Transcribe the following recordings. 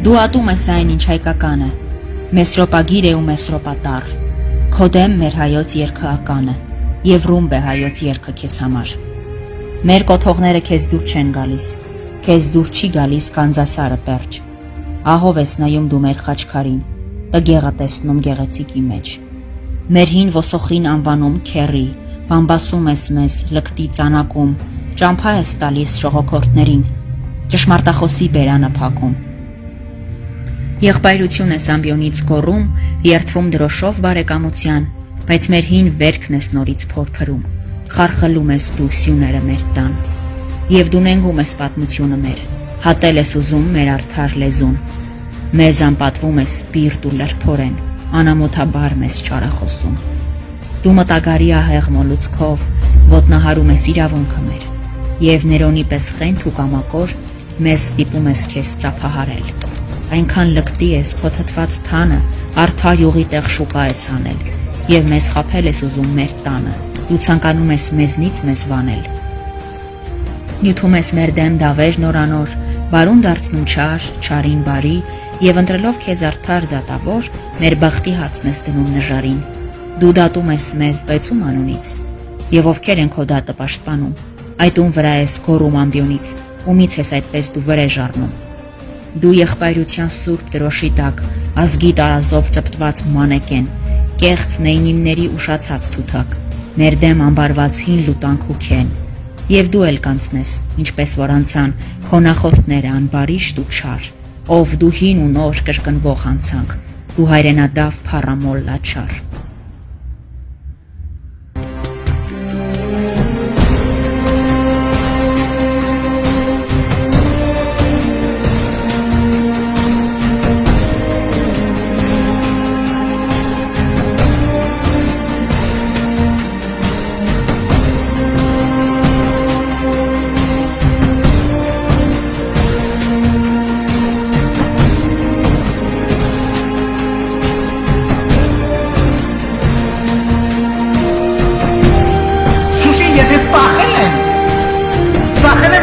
Դու ատում ես այն, ինչ հայկական է, Մեսրոպագիր է ու մեսրոպատառ, քո դեմ մեր հայոց երգը ական է, և ռումբ է հայոց երգը քեզ համար։ Մեր կոթողները քեզ դուր չեն գալիս, քեզ դուր չի գալիս կանձասարը պերճ, ահով ես նայում դու մեր խաչքարին, տգեղը տեսնում գեղեցիկի մեջ։ Մեր հին ոսոխին անվանում քեռի, բամբասում ես մեզ լկտի ծանակում, ճամփա ես տալիս շողոքորթներին, ճշմարտախոսի բերանը փակում։ Եղբայրություն ես ամբիոնից գոռում, երդվում դրոշով բարեկամության, բայց մեր հին վերքն ես նորից փորփրում, խարխլում ես դու սյուները մեր տան, և դու նենգում ես պատմությունը մեր, հատել ես ուզում մեր արդար լեզուն, մեզ անպատվում ես բիրտ ու լրփորեն, անամոթաբար մեզ չարախոսում։ Դու մտագարի ահեղ մոլուցքով ոտնահարում ես իրավունքը մեր, և Ներոնի պես խենթ ու կամակոր մեզ ստիպում ես քեզ ծափահարել։ Այնքան լկտի ես քո թթված թանը, արդար յուղի տեղ շուկա ես հանել, և մեզ խաբել ես ուզում մեր տանը, դու ցանկանում ես մեզնից մեզ վանել։ Նյութում ես մեր դեմ դավեր նորանոր, բարուն դարձնում չար, չարին բարի, և ընտրելով քեզ արդար դատավոր, մեր բախտի հացն ես դնում նժարին։ Դու դատում ես մեզ բեցում անունից, և ովքեր են քո դատը պաշտպանում, այդ ում վրա ես գոռում ամբիոնից, ումից ես այդպես դու վրեժ առնում։ Դու եղբայրության սուրբ դրոշի տակ, ազգի տարազով ծպտված մանեկեն, կեղծ նեյնիմների ուշացած թութակ, մեր դեմ ամբարված հին լուտանք ու քեն, և դու էլ կանցնես, ինչպես որ անցան, քո նախորդները անբարիշտ ու չար, ով դու հին ու նոր կրկնվող անցանք, դու հայրենադավ փառամոլ լաչար։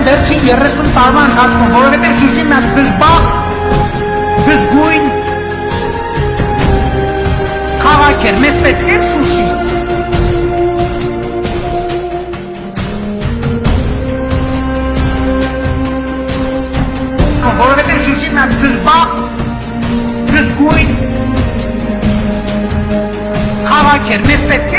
Վերջին 30 տարվա ընթացքում, որովհետև Շուշին մեր դժբախտ, դժգույն քաղաք էր, մեզ պետք էր Շուշի։ Որովհետև Շուշին մեր դժբախտ, դժգույն քաղաք էր, մեզ պետք